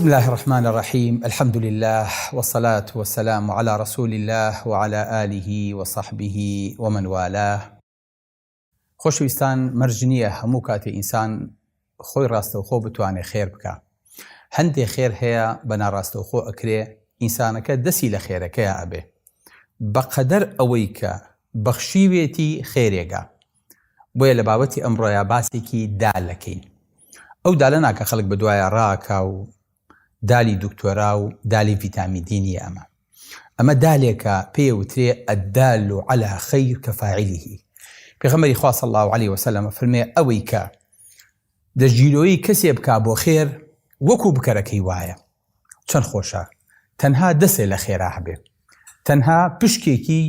بسم الله الرحمن الرحيم. الحمد لله والصلاة والسلام على رسول الله وعلى آله وصحبه ومن والاه. خۆشەویستان، مەرج نییە هەموو کاتێ ئینسان خۆی ڕاستەوخۆ بتوانێت خێر بکە. هەندێک خێر هەیە بە ناڕاستەوخۆ ئەکرێ ئینسانەکە دەسی لە خێرەکەیە ئەبێ بەقەدەر ئەوەی کە بەخشیوێتی خێرێگە. بۆیە لە بابەتی ئەمڕۆیە باسێکی دالەکەین. ئەو دالە ناکە خەڵک بەدوایە ڕاکە و دالی دکتۆرا و دالی ڤیتامین دینی ئەمە دالێکە پێوترێ ئەدال على خەیر کەفاعلیه. پێغەمبەری خوا صلی الله علیه وسلم فەرمێ ئەوەی کە دەستگیرۆیی کەسێ بکا بۆ خێر وەکو بکەرەکەی وایە. چەند خۆشە تەنها دەسێ لە خێرا هەبێ، تەنها پشکێکی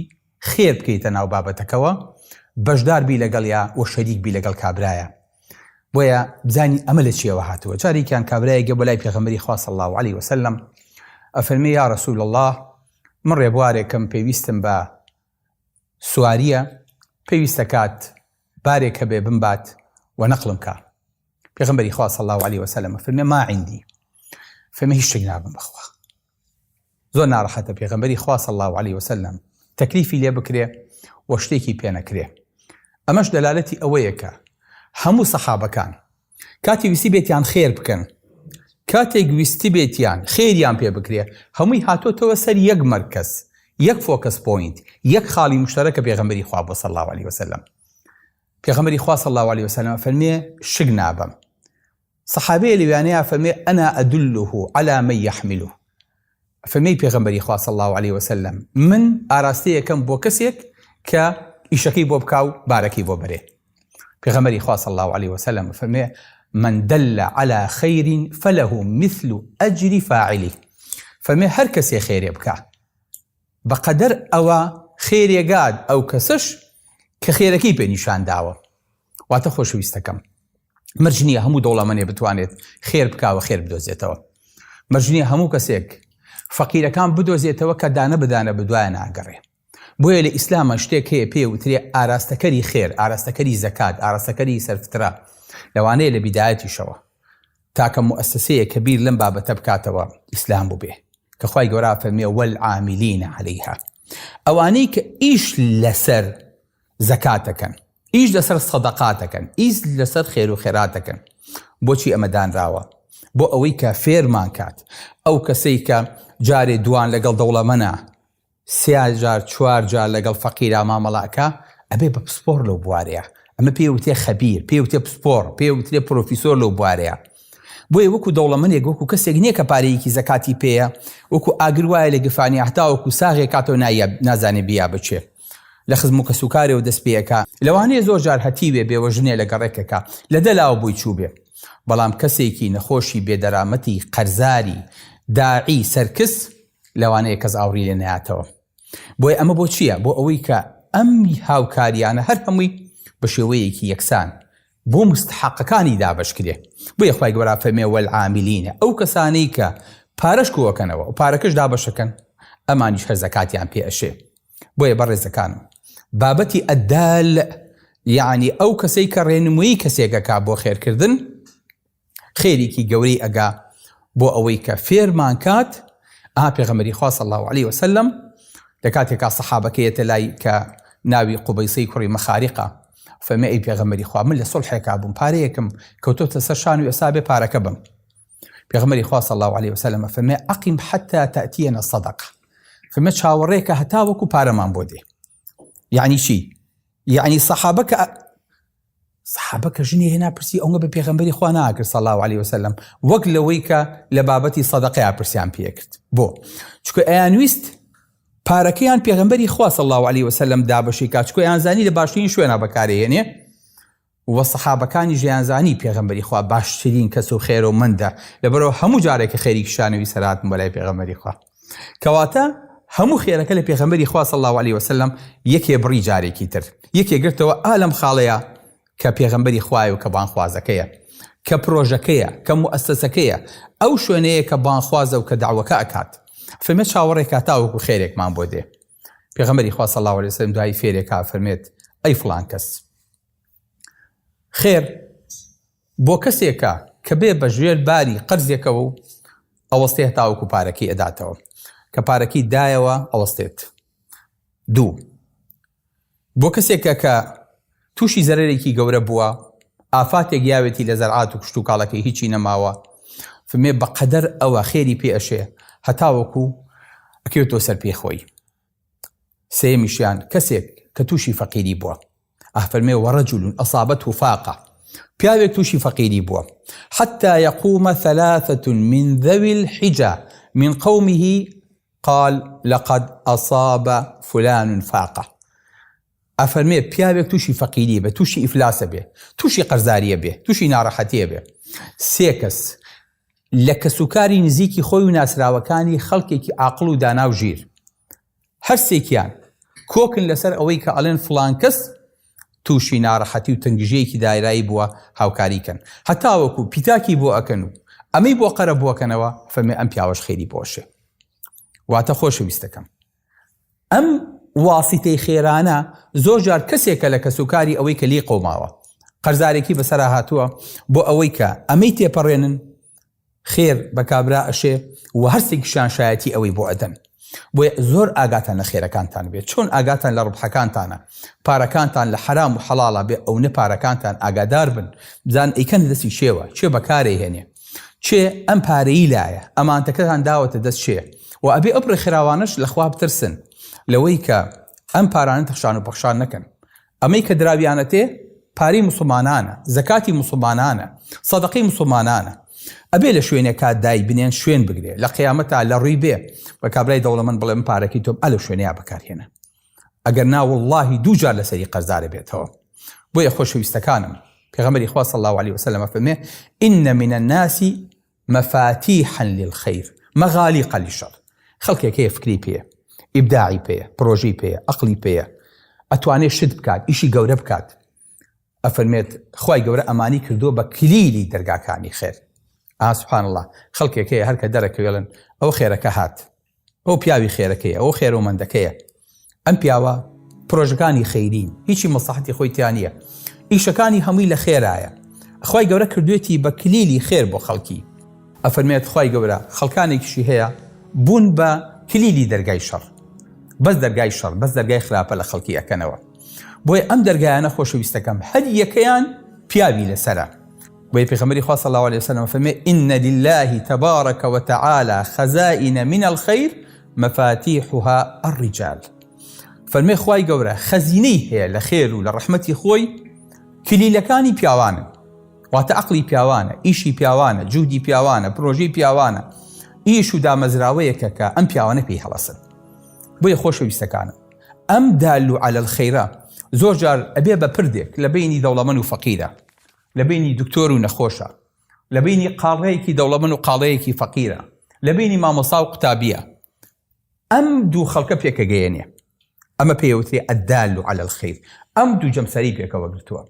خێر بکەیتە ناو بابەتەکەوە، بەشدار بی لەگەڵیا و شەریک بی لەگەڵ کابرایە. بۆیە بزانی ئەمە لە چیەوە هاتووە. جارێکیان کابرایەگە بۆ لای پێغەمبەری خوا صلی الله علیه وسلم ئەفەرمێ یا رسول الله، من ڕێبوارێکم پێویستم بە سواریە، پێویستە کات بارێک هەبێ بمبات و نەقڵم کا. پێغەمبەری خوا صلی الله علیه وسلم فەرمێ ما عندي، فەرمێ هیچ شتێک نابم بەخوا. زۆر ناڕەحەتە پێغەمبەری خوا صلی الله علیه وسلم تەکلیفی لێ بکرێ و شتێکی پێ نەکرێ. ئەمەش دەلالەتی ئەوەیە کە هەموو سەحابەکان کاتی ویستی بێتیان خێر بکەن، کاتێک ویستی بێتیان خێریان پێ بکرێ، هەمووی هاتۆتەوە سەر یەک مەرکەز، یەک فۆکەس پۆینت، یەک خاڵی مشتەرەکە پێغەمبەری خوا بۆ صلی الله علیه وسلم. پێغەمبەری خوا صلی الله علیه وسلم فەرمێ شک نابم. سەحابەیە لەوانەیە فەرمێ ئەنا ئەدله على من يحمله. فەرمێی پێغەمبەری خوا صلی الله علیه وسلم من ئاراستەیەکەم بۆ کەسێک کە ئیشەکەی بۆ بکا و بارەکەی بۆ بەرێ. پێغەمبەری خوا صلی الله علیه وسلم فەرمێ من دل على خير فله مثل أجر فاعله. فەرمێ هەر کەسێ خێرێ بکە بەقەدەر ئەوە خێرێگات ئەو کەسش کە خێرەکەی پێ نیشان داوە. واتە خۆشەویستەکەم، مەرج نییە هەموو دەوڵەمەندێ بتوانێت خێر بکاوە خێر بدۆزێتەوە. مەرج نییە هەموو کەسێک فەقیرەکان بدۆزێتەوە کە دانە بدانە بدوایە ناگەڕێ. بۆیە لە ئیسلامە شتێک هەیە پێوترێ ئاراستەکەری خێر، ئاراستەکەری زەکات، ئاراستەکەری سەرفترا. لەوانەیە لە بیدایەتیشەوە تاکە مؤسسەیە کە بیر لەم بابەتە بکاتەوە ئیسلام بووبێ کە خوای گەورە فەرمێ والعاملین عەلەیها. ئەوانەی کە ئیش لەسەر زەکاتەکەن، ئیش لەسەر سەدەقاتەکەن، ئیش لەسەر خێر و خێراتەکەن. بۆچی ئەمە دانراوە؟ بۆ ئەوەی کە فێرمان کات ئەو کەسەی کە جارێ دوان لەگەڵ دەوڵەمەنە، سێ جار چوار جار لەگەڵ فەقیرا مامەڵاکە، ئەبێ بە پسپۆر لەو بوارەیە. ئەمە پێوتێ خەبیر، پێوتێ پسپۆر، پێوترێ پرۆفیسۆر لەو بوارەیە. بۆیە وەکو دەوڵەمەندێک وەکو کەسێک نییە کە پارەیەکی زەکاتی پێیە، وەکو ئاگروایە لە گفانی هەتا وەکو ساغێک کاتەوە نازانێ بیا بچێ لە خزم و کەسوکارێ و دەست پێیەکە. لەوانەیە زۆر جار هەتیوێ بێوەژنێ لە گەڕێکەکە لە دەلاوە بووی چوو بێ، بەڵام کەسێکی نەخۆشی بێدەرامەتی قەرزاری داعی سەرکس لەوانەیە کەس ئاوری لێ نەهاتەوە. بۆیە ئەمە بۆ چییە؟ بۆ ئەوەی کە ئەم هاوکاریانە هەر هەمووی بە شێوەیەکی یەکسان بۆ مستحقەکانی دابەشکرێ. بۆیە خوای گەورە فەرمێ والعاملینە، ئەو کەسانەی کە پارەش کۆکەنەوە و پارەکەش دابەشەکەن، ئەمانیش هەر زەکاتیان پێ ئەشێ. بۆیە بەڕێزەکانم، بابەتی ئەدال یعنی ئەو کەسەی کە ڕێنمووی کەسێکەکە بۆ خێرکردن، خێریکی گەورەی ئەگا بۆ ئەوەی کە فێرمان کات. پێغەمبەری خوا صلی الله علیه وسلم لە کاتێکا سەحابەکەیەتە لای کە ناوی قوبەیسەی کوڕی مەخاریقە، فەرمێ ئەی پێغەمبەری خوا، من لە سوڵحێکا بووم، پارەیەکم کەوتۆتە سەر شان و ئێستا بێ پارەکە بم. پێغەمبەری خوا صلی الله علیه وسلم فەرمێ ئەقیم حتى تأتينا الصدقة. فەرمێ چاوەڕێکە هەتا وەکو پارەمان بۆ دێ. یعنی چی؟ یعنی سەحابەکە ژنی هێنا پرسی ئەوە بە پێغەمبەری خوا ناکرد صلی الله علیه وسلم، وەک لەوەی کە لە بابەتی سەدەقەیە پرسیان پێکرد. بۆ چکە ئەیانویست پارەکەیان پێغەمبەری خوا صلی الله علیه وسلم دابەشی کات، چکە ئەیانزانی لە باشترین شوێنە بەکارهێنێ و سەحابەکانی ژیانزانی پێغەمبەری خوا باشترین کەس و خێر و مندە، لەبەرەوە هەموو جارێکە خێری کشانەوی سەرهاتن بۆ لای پێغەمبەری خوا. کەواتە هەموو خێرەکە لە پێغەمبەری خوا صلی الله علیه وسلم یەکێ بڕی جارێکی تر، یەکێ گرتەوە ئالەم خاڵەیە کە پێغەمبەری خوایە و کە بانخوازەکەیە، کە پرۆژەکەیە، کە مؤسسەکەیە، ئەو شوێنەیە کە بانخوازە و کە داوەکە ئەکات. فەرمێت چاوەڕێکە تا وەکو خێرێکمان بۆ دێ. پێغەمبەری خوا صلی الله علیه وسلم دوای فێرێکا فەرمێت ئەی فڵان کەس، خێر بۆ کەسێکە کە بێ بە ژێر باری قەرزێکەوە و ئەوەستێ هەتاوەکو پارەکەی ئەداتەوە کە پارەکەی دایەوە ئەوەستێت. 2 بۆ کەسێکە کە تووشی زەرەرێکی گەورە بووە، ئافاتێک یاوێتی لە زەرعات و کشت و کاڵەکەی هیچی نەماوە، فمێ بەقەدەر ئەوە خێری پێ ئەشێ هەتاوەکو ئەکەوێتەوە سەر پێخۆی. سێمیشیان کەسێک کە تووشی فەقیری بووە، ئەفەرمێ وەڕەجول ئەصابەته فاقة، پیاوێک تووشی فەقیری بووە، حتى يقوم 3 من ذوي الحجة من قومه قال لقد أصاب فلان فاقة. ئەفەرمێ پیاوێک تووشی فەقیری بێ، تووشی ئیفلاسە بێ، تووشی قەرزاریە بێ، تووشی ناڕەحەتیە بێ، 3 کەس لە کەسوکاری نزیکی خۆی و ناسراوەکانی خەڵکێکی عاقڵ و دانا و ژیر، هەر سێکیان کۆکن لەسەر ئەوەی کە ئەڵێن فڵان کەس تووشی ناڕەحەتی و تەنگژەیەکی دایرایی بووە هاوکاریکەن، هەتاوەکو پیتاکی بۆ ئەکەن و ئەمەی بۆ قەرە بووەکەنەوە، فەرمێ ئەم پیاوەش خێری بۆشێ. واتە خۆشەویستەکەم، ئەم واسیتەی خێرانە زۆر جار کەسێکە لە کەسوکاری ئەوەی کە لێ قەوماوە قەرزارێکی بەسەرا هاتووە بۆ ئەوەی کە ئەمەی تێپەڕێنن خێر بە کابرا ئەشێ و هەرسێکیشان شایەتی ئەوەی بۆ ئەدەن. بۆیە زۆر ئاگاتان لە خێرەکانتان بێت، چۆن ئاگاتان لە ڕبحەکانتانە، پارەکانتان لە حرام و حەڵاڵە بێ، ئەو نە پارەکانتان ئاگادار بن، بزان ئەیکەن دەستی شێوە، چێ بەکارێ هێنێ، چێ ئەم پارەی لایە، ئەمانتەکەتان داوەتە دەست شێ، و ئەبێ ئەبڕێ خێراوانش لەخوا بترسن لەوەی کە ئەم پارانە تەخشان و پەخشان نەکەن. ئەمەی کە دراویانە تێ پارەی موسڵمانانە، زەکاتی موسڵمانانە، سەدەقەی موسڵمانانە، ئەبێ لە شوێنێکا دای بنێن شوێن بگرێ، لە قیامەتە لە ڕووی بێ بە کابرای دەوڵەمەند بڵێ من پارەکەی تۆم ئەلە شوێنەیە بەکارهێنە، ئەگەر نا وەڵڵاهی 2 جار لەسەری قەرزارە بێتەوە. بۆیە خۆشەویستەکانم، پێغەمبەری خوا صلی الله عليه وسلم فەرمێ إن من الناس مفاتيحا للخير مغاليق للشر. خەڵکێک هەیە فکری پێیە، ئیبداعی پێیە، پرۆژەی پێیە، ئەقلی پێیە، ئەتوانێت شت بکات، ئیشی گەورە بکات. ئەفەرمێت خوای گەورە ئەمانی کردووە بە کلیلی دەرگاکانی خێر. سبحان الله، خەڵکێک هەیە هەر کە دەرەکەوێڵن ئەو خێرەکە هات، ئەو پیاوی خێرەکەیە، ئەو خێرەومەندەکەیە، ئەم پیاوە پرۆژەکانی خەیرین، هیچی مەسلحەتی خۆی تیان نییە، ئیشەکانی هەمووی لە خێرایە، خوای گەورە کردوێتی بە کلیلی خێر بۆ خەڵکی. ئەفەرمێت خوای گەورە خەڵکانێکیشی هەیە بوون بە کلیلی دەرگای شەڕ، بەس دەرگای شەڕ، بەس دەرگای خراپە لە خەڵکی ئەکەنەوە. بۆیە ئەم دەرگایانە خۆشەویستەکەم هەر یەکەیان پیاوی لەسەرە. بۆیە پێغەمبەری خوا صلی الله عليه وسلم فەرمێ إن لله تبارك وتعالى خزائن من الخير مفاتيحها الرجال. فەرمێ خوای گەورە خەزینەی هەیە لە خێر و لە ڕەحمەتی خۆی کلیلەکانی پیاوانن، واتە عەقلی پیاوانە، ئیشی پیاوانە، جوودی پیاوانە، پرۆژەی پیاوانە، ئیش و دامەزراوەیەکە کە ئەم پیاوانە پێی هەڵەسن. بۆیە خۆشەویستەکانم، ئەم دال على الخەیرە زۆر جار ئەبێ بە پردێک لە بینی دەوڵەمەند و فەقیرە، لە بینی دکتۆر و نەخۆشە، لە بینی قاڵەیەکی دەوڵەمەند و قاڵەیەکی فەقیرە، لە بینی مامۆستا و قوتابیە، ئەم دوو خەڵکە پێکەگەیەنێ، ئەمە پێوتێ الدال على الخير. ئەم دوو جەمسەری پێکەوە گرتووە.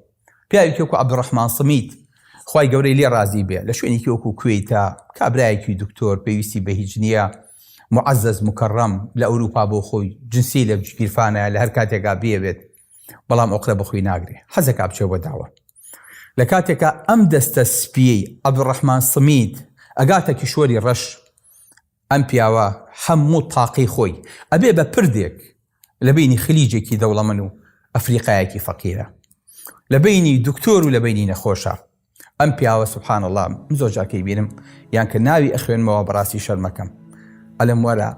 پیاوێکی وەکو عەبدوڕەحمان سمیت خوای گەورەی لێ رازی بێ، لە شوێنێکی وەکو کوێیتە، کابرایەکی دکتۆر پێویستی بە هیچ نییە، معەزەز مکەڕەم لە ئەوروپا بۆ خۆی جنسی لە گیرفانە لە هەر کاتێکا بێت، بەڵام ئەوقرە بەخۆی ناگرێ، حەزەکا بچێ بۆ داوە. لە کاتێکە ئەم دەستە سپیەی عەبدوڕەحمان سمیت ئەگاتە کیشۆری ڕەش، ئەم پیاوە هەموو تاقی خۆی ئەبێ بە پردێک لە بینی خلیجێکی دەوڵەمەند و ئەفریقایەکی فەقیرە، لە بینی دکتۆر و لە بینی نەخۆشە. ئەم پیاوە سبحان الله زۆر جاکەی بینم یان کە ناوی ئەخوێنمەوە بەڕاستی شەرمەکەم، ئەلم وەرە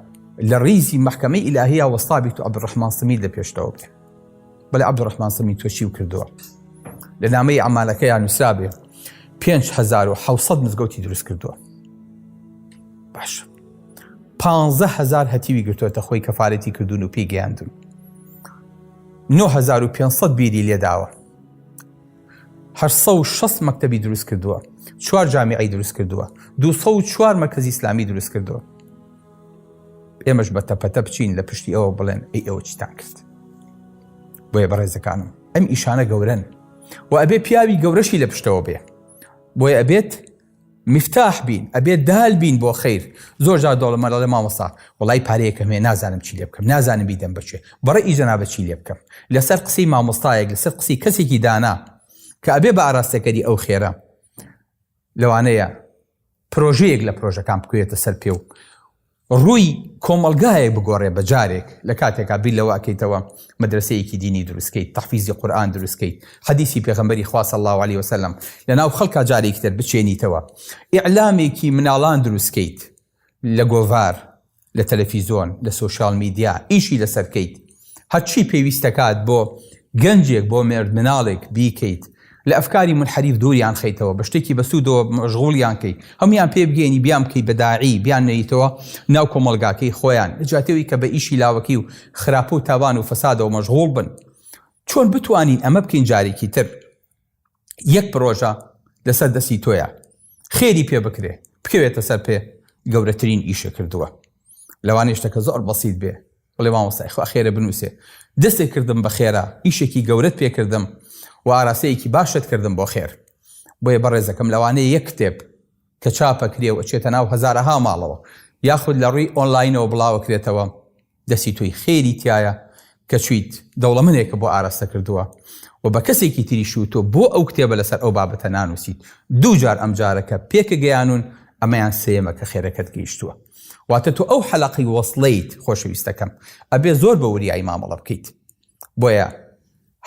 لە ڕیزی مەحکەمەی ئیلاهیە وەستابی تو عەبدوڕەحمان سمیت لە پێشتەوە بێ. بەڵێ عەبدوڕەحمان سمیت تۆ چی کردووە؟ لە نامەی ئەعمالەکەیان نووسرا بێ 5700 مزگەوتی دروست کردووە. باش 15000 هەتیوی گرتووەتە خۆی کەفارەتی کردوون و پێی گەیاندون، 9500 بیری لێداوە، 860 مەکتەبی دروست کردووە، 4 جامیعەی دروست کردووە، 204 مەرکەزی ئیسلامی دروست کردووە. ئێمەش بە تەپەتە بچین لە پشتی ئەوە بڵێن ئەی ئەوە چیتان کرد. بۆیە بەڕێزەکانم ئەم ئیشانە گەورەن و ئەبێ پیاوی گەورەشی لە پشتەوە بێ. بۆیە ئەبێت مفتاح بین، ئەبێت دال بین بۆ خەیر. زۆر جار دەوڵەمەند لە مامۆستا وەڵای پارەیەکەم هەیە نازانم چی لێ بکەم، نازانم بیدەم بەچێ، بەڕێی جەنابەت چی لێ بکەم. لەسەر قسەی مامۆستایەک، لەسەر قسەی کەسێکی دانا کە ئەبێ بە ئاراستەکەری ئەو خێرە، لەوانەیە پرۆژەیەک لە پرۆژەکان بکوێتە سەر پێ و ڕووی کۆمەلگایەک بگۆڕێ بە جارێک لە کاتێکا بیر لەوە ئەکەیتەوە مەدرسەیەکی دینی دروستکەیت، تەحفیزی قورئان دروستکەیت، حەدیسی پێغەمبەری خوا صلی الله علیه وسلم لەناو خەڵکا جارێکی تر بچێنیتەوە، ئیعلامێکی مناڵان دروستکەیت لە گۆڤار، لە تەلەڤیزۆن، لە سۆشیال میدیا، ئیشی لەسەر بکەیت، هەرچی پێویستەکات بۆ گەنجێک بۆ مێرد مناڵێک بیکەیت، لە ئەفکاری منحریف دووریان خەیتەوە، بە شتێکی بەسوودەوە مەشغوڵیان کەی، هەمویان پێ بگەینی بیان بکەی بە داعی، بیان نەیتەوە ناو کۆمەڵگاکەی خۆیان، لەجاتەوەی کە بە ئیشی لاوەکی و خراپە و تاوان و فەسادەوە مەشغوڵ بن. چۆن بتوانین ئەمە بکەین جارێکی تر؟ یەک پرۆژە لەسەر دەستی تۆیە، خێری پێ بکرێ، بکەوێتە سەر پێ گەورەترین ئیشە کردووە. لەوانەیە شتەکە زۆر بەسیط بێ، بڵێ مامۆستای خوا خێرە بنووسێ، دەستێک کردم بە خێرا، ئیشێکی گەورەت پێ کردم و ئاراسەیەکی باشت کردم بۆ خێر. بۆیە بەڕێزەکەم لەوانەیە یەک کتێب کە چاپەکرێ و ئەچێتە ناو هەزارەها ماڵەوە یاخود لە ڕووی ئۆنلاینەوە بڵاوەکرێتەوە، دەستی تۆی خێری تایە کە چیت دەوڵەمەندێکە بۆ ئاراستە کردووە و بە کەسێکی تریش و تۆ بۆ ئەو کتێبە لەسەر ئەو بابەتە نانووسیت، دوو جار ئەم جارەکە پێکە گەیانون، ئەمەیان سێمە کە خێرەکەت گەیشتووە. واتە تۆ ئەو حەلەقی وەصلەیت خۆشەویستەکەم ئەبێ زۆر بە وریایی مامەڵە بکەیت. بۆیە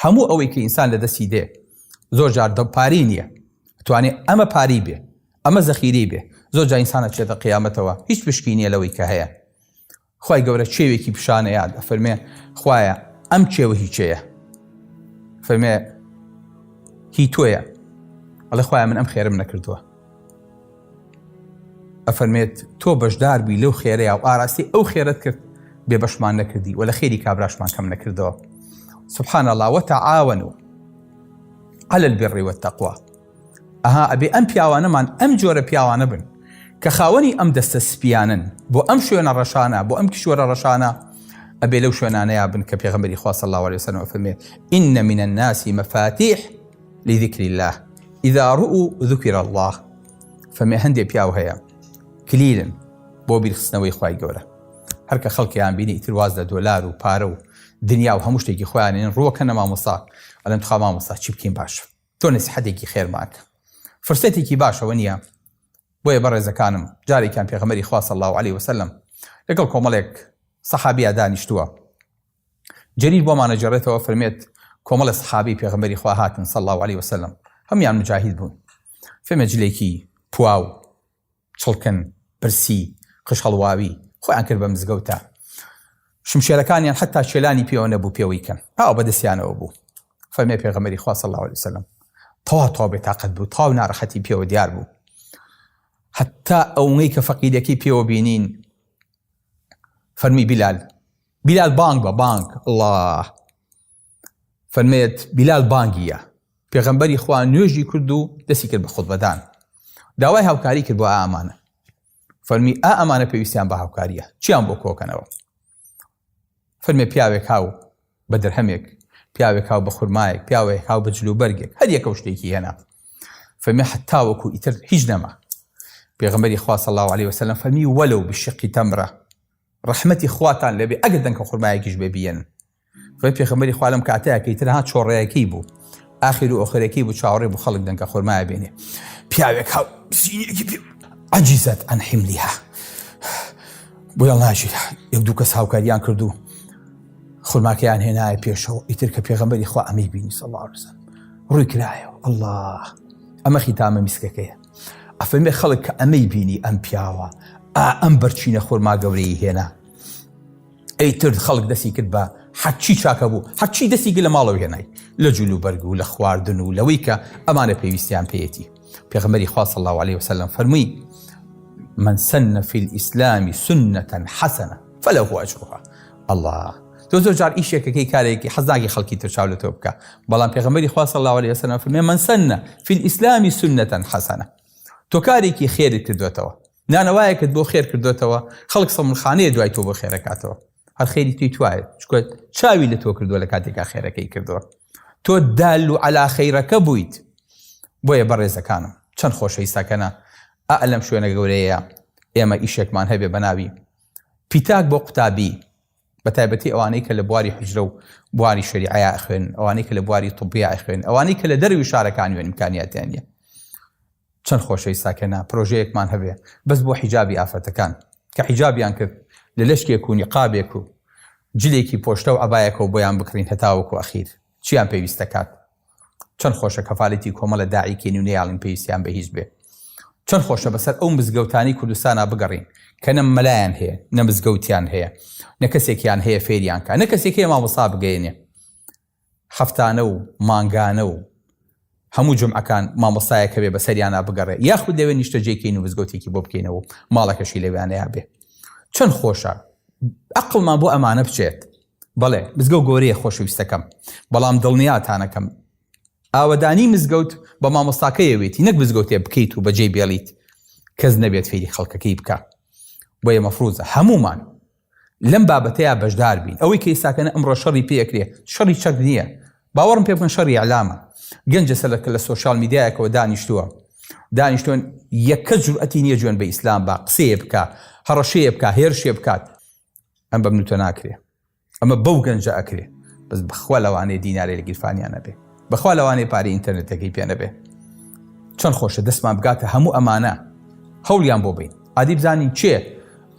هەموو ئەوەی کە ئینسان لە دەستی دێ زۆر جار پاری نییە، توانێ ئەمە پاری بێ، ئەمە زەخیری بێ. زۆر جا ئینسانە چێتە قیامەتەوە هیچ پشکی نییە لەوەی کە هەیە. خوای گەورە چێوێکی پیشانە یاد ئەفەرمێ خوایە ئەم چێوە هیچەیە، فەرمێ هی تۆیە، ئەڵێ خوایە من ئەم خێرم نەکردووە. ئەفەرمێت تۆ بەشدار بووی لەو خێرەیە و ئاراستی ئەو خێرت کرد بێ بەشمان نەکردی و لە خێری کابراشمان کەم نەکردەوە. سبحان الله وتعاونوا على البر والتقوى. ئەها ئەبێ ئەم پیاوانەمان ئەم جۆرە پیاوانە بن کە خاوەنی ئەم دەستە سپیانن بۆ ئەم شوێنە ڕەشانە، بۆ ئەم کشوەرە ڕەشانە، ئەبێ لەو شوێنانەیە بن کە پێغەمبەری خوا صلی الله عليه وسلم فەرمێ إن من الناس مفاتيح لذكر الله إذا رؤوا ذكر الله. فەرمێ هەندێ پیاو هەیە کلیلن بۆ بیرخستنەوەی خوای گەورە، هەر کە خەڵکیان بینی ئیتر واز لە دۆلار و پارە و دنیا و هەموو شتێکی خۆیانێن ڕووەکەنە مامۆستا، ئەڵێن تخوا مامۆستا چی بکەین باش، تۆ نەسیحەتێکی خێرماکە، فرسەتێکی باشەوە نییە. بۆیە بەڕێزەکانم جارێکیان پێغەمبەری خوا صلی الله عليه وسلم لەگەڵ کۆمەڵێک سەحابیا دانیشتووە، جەریر بۆمانە جێڕێتەوە، فەرمێت کۆمەڵە سەحابی پێغەمبەری خوا هاتن صلی الله عليه وسلم، هەمیان مجاهید بوون، فەرمێ جلێکی پواو چڵکن برسی قش هەڵواوی خۆیان کرد بە مزگەوتە، شمشێرەکانیان حتا شێلانی پێوە نەبوو پێوەی کەن، هاو بەدەستیانەوە بوو. فەرمێ پێغەمبەری خوا صلی الله عليه وسلم تەوا بێتاقەت بوو، تەواو ناڕەحەتی پێوە دیار بوو، حتا ئەوەی کە فەقیدەکەی پێوە بینین فەرمی بیلال بانگ بە بانگ، الله فەرمێت بیلال بانگیە. پێغەمبەری خوا نوێژی کرد و دەستی کرد بە خوتبەدان، داوای هاوکاری کرد بۆ ئامانە، فەرمی ئەمانە پێویستیان بە هاوکاریە، چیان بۆ کۆکەنەوە؟ فەرمێ پیاوێک هاو بە دەرهەمێک، پیاوێک هاو بە خورمایەک، پیاوێک هاو بە جلوبەرگێک، هەر یەکە شتێکی هێنا. فەرمی حتا وەکو ئیتر هیچ نەما. پێغەمبەری خوا صلی الله عليه وسلم فەرمی وەلەو بشقی تەمرە، ڕەحمەتی خواتان لەبێ ئەگەر دەنکە خورمایەکیش بێ بیەن. فەرمی پێغەمبەری خوا لەم کاتەیە کە ئیتر هات چۆڕەیەکەی بوو، ئاخر و ئۆخرەکەی بوو، چاوەڕێ بوو خەڵک دەنکە خورمایە بێنێ، پیاوێک هاو سینێکی پێ عەجیزەت عەن حیملیها، بۆیە ناژی یەک دوو کەس هاوکاریان کردو خورماکەیان هێنایە پێشەوە، ئیتر کە پێغەمبەری خوا ئەمەی بینی صلی الله عليه وسلم ڕووی کرایەوە، الله ئەمە خیتامە میسکەکەیە. ئەفەرمێ خەڵک کە ئەمەی بینی ئەم پیاوە ئەم بەرچینە خورما گەورەی هێنا، ئەیتر خەڵک دەستی کرد بە حەچی چاکە بوو، حەچی دەستی کرد لە ماڵەوە هێنای، لە جلوبەرگ و لە خواردن و لەوەی کە ئەمانە پێویستیان پێیەتی. پێغەمبەری خوا صلی الله عليه وسلم فەرمووی من سن في الإسلام سنة حسنة فله أجرها. الله تۆ زۆر جار ئیشێکەکەی کارێکی حەزناکی خەڵکی تر چاو لە تۆ بکە، بەڵام پێغەمبەری خوا صلی الله عليه وسلم فەرمێ من سن في الإسلام سنة حسنة. تۆ کارێکی خێرت کردوێتەوە، نانەوایەکت بۆ خێر کردوێتەوە، خەڵک سەمونخانەیە دوای تۆ بۆ خێرەکاتەوە، هەر خێری توی توایە، چکە چاوی لە تۆ کردووە لە کاتێکا خێرەکەی کردووە، تۆ دال و عەلا خەیرەکە بوویت. بۆیە بەڕێزەکانم چەند خۆشەویستەکەنە ئەلەم شوێنە گەورەیە ئێمە ئیشێکمان هەبێ بە ناوی پیتاک بۆ قوتابی، بە تایبەتی ئەوانەی کە لە بواری حجرە و بواری شەریعەیە خوێن، ئەوانەی کە لە بواری طبیە خوێن، ئەوانەی کە لە دەروی شارەکان وێن ئیمکانیاتیان نیە. چەند خۆشەویست ساکەنا پرۆژەیەکمان هەبێ بەس بۆ حیجابی ئافرەتەکان کە حیجابیان کرد لە لەشکێک و نیقابێک و جلێکی پۆشتە و عەبایەکەوە بۆیان بکڕین هەتاوەکو ئەخیر چیان پێویستە کات. چەند خۆشە کەفاڵەتی کۆمەڵە داعیکێنی و نەیاڵین پێویستیان بە هیچ بێ. چەند خۆشە بەسەر ئەو مزگەوتانی کوردستانە بگەڕین کە نە مەلایان هەیە نە مزگەوتیان هەیە نە کەسێکیان هەیە فێریان کە نە کەسێک هەیە مامۆستا بگەێنێ. هەفتانە و مانگانە و هەموو جمعەکان مامۆستایەکە بێ بەسەریانە بگەڕێ یاخود دەوێت نیشتەجێکەین و مزگەوتێکی بۆ بکەینەوە ماڵەکەشی لەوێیانەیە بێ. چەند خۆشە عەقڵمان بۆ ئەمانە بچێت. بەڵێ مزگەوت گۆرەیە خۆشەویستەکەم بەڵام دڵنیاتانەکەم ئاوەدانی مزگەوت بە مامۆستاکەیەوێتی نەک مزگەوتێ بکەیت و بەجێ بێڵیت کەس نەبێت فێری خەڵکەکەی بکە. بۆیە مەفروزە هەمومان لەم بابەتەیە بەشدار بین. ئەوەی کە ئێستاکەنە ئەمڕۆ شەڕی پێکرێ شەڕی چەک نییە باوەڕم پێ بکەن شەڕی ئەعلامە. گەنجە سەرەکە لە سۆشیال میدیایەکەوە دانیشتووە یەکە جورئەتی نییە جوێن بە ئیسلام بە قسەیە بکە هەڕەشەیە بکە هێرشێ بکات. ئەم بە منوتە ناکرێ ئەمە بەو گەنجە ئەکرێ بەس بەخوا لەوانەیە دینارێ لە گیرفانیانە بێ بەخوا لەوانەیە پارەی ئینتەرنێتەکەی پێ نەبێ. چەند خۆشە دەستمان بگاتە هەموو ئەمانە هەوڵیان بۆ بین عادی بزانین چێ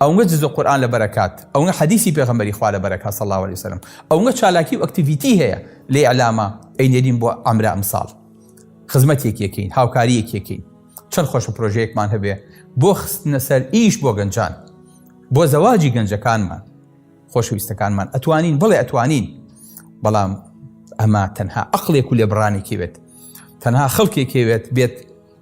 ئەوەنگە جزء قورئان لە بەرەکات ئەوەنگە حەدیسی پێغەمبەری خوا لە بەرەکات صلی الله علیه وسلم ئەوەنگە چالاکی و ئەکتیڤیتی هەیە لێ ئەعلامە ئەینێرین بۆ ئەمرا ئەمساڵ خزمەتێک یەکەین هاوکاریەک یەکەین. چەند خۆشە پرۆژەیەکمان هەبێ بۆ خستنە سەر ئیش بۆ گەنجان بۆ زەواجی گەنجەکانمان خۆشەویستەکانمان ئەتوانین بڵێ ئەتوانین بەڵام ئەمە تەنها عەقڵێک و لێبڕانێکی بێت تەنها خەڵکێکێوێت بێت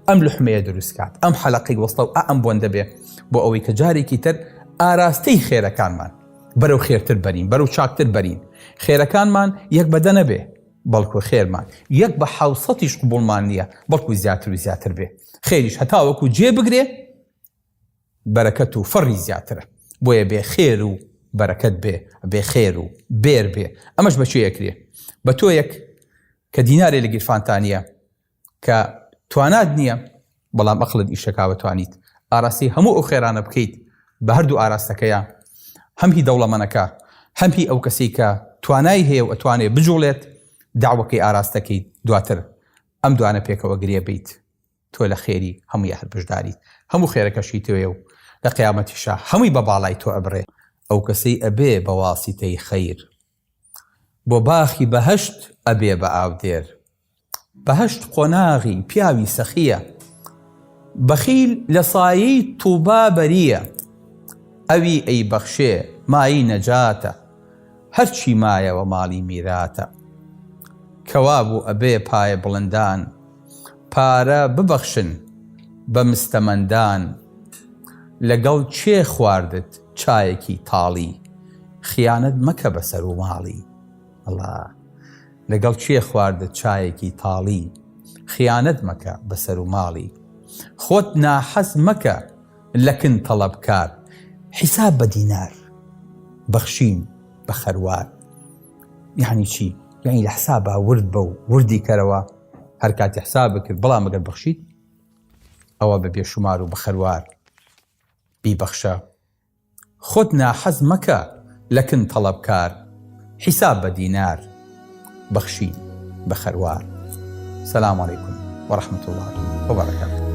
ئەم لحمەیە دروستکات ئەم حەلەقەی وەستە و ئەم بۆندە بێ بۆ ئەوەی کە جارێکی تر ئاراستەی خێرەکانمان بەرەو خێرتر بەرین بەرەو چاکتر بەرین. خێرەکانمان یەک بەدە نەبێ بەڵکو خێرمان یەک بە حوسەتیش قبوڵمان نییە بەڵکو زیاتر و زیاتر بێ. خێریش هەتاوەکو جێ بگرێ بەرەکەت و فەڕی زیاترە. بۆیە بێ خێر و بەرەکەت بێ خێر و بێر بێ. ئەمەش بە چێیەکرێ بە تۆ یەک کە دینارێ لە گیرفانتانیە کە توانات نییە بەڵام ئەقلت ئیشەکاوە توانیت ئاراستی هەموو ئەو خێرانە بکەیت بە هەردوو ئاراستەکەیە هەم هی دەوڵەمەنەکە هەم هی ئەو کەسێک کە توانای هەیە و ئەتوانێت بجوڵێت داوەکەی ئاراستەکەی دواتر ئەم دوانە پێکەوە گرێ بیت تۆ لە خێری هەمووی هەربژداریت هەموو خێرەکەشی تۆیە و لە قیامەتیشا هەمووی بە باڵای تۆ ئەبڕێ. ئەو کەسەی ئەبێ بە واسیتەی خەیر بۆ باخی بەهەشت ئەبێ بە ئاودێر. بەهەشت قۆناغی پیاوی سەخیە بەخیل لە سایەی تووبا بەریە. ئەوی ئەی بەخشێ مایی نەجاتە هەرچی مایەوە ماڵی میراتە. کەوا بوو ئەبێ پایە بڵندان پارە ببەخشن بە مستەمەندان. لەگەڵ چێ خواردت چایەکی تاڵی خیانەت مەکە بەسەر و ماڵی. الله لەگەڵ چێ خواردت چایەکی تاڵی خیانەت مەکە بەسەر و ماڵی. خۆت ناحەز مەکە لەکن تەڵەبکار حیساب بە دینار بەخشین بە خەروار. یعنی چی؟ یعنی لە حسابە ورد بە و وردی کەرەوە هەر کاتی حساب بکرد بەڵام ئەگەر بەخشیت ئەوە بە بێشومار و بە خەروار بیبەخشە. خۆت ناحەز مەکە لەکن تەڵەبکار حیساب بە دینار بەخشین بە خەروار. سلام علیکم ورحمة الله وبركاته.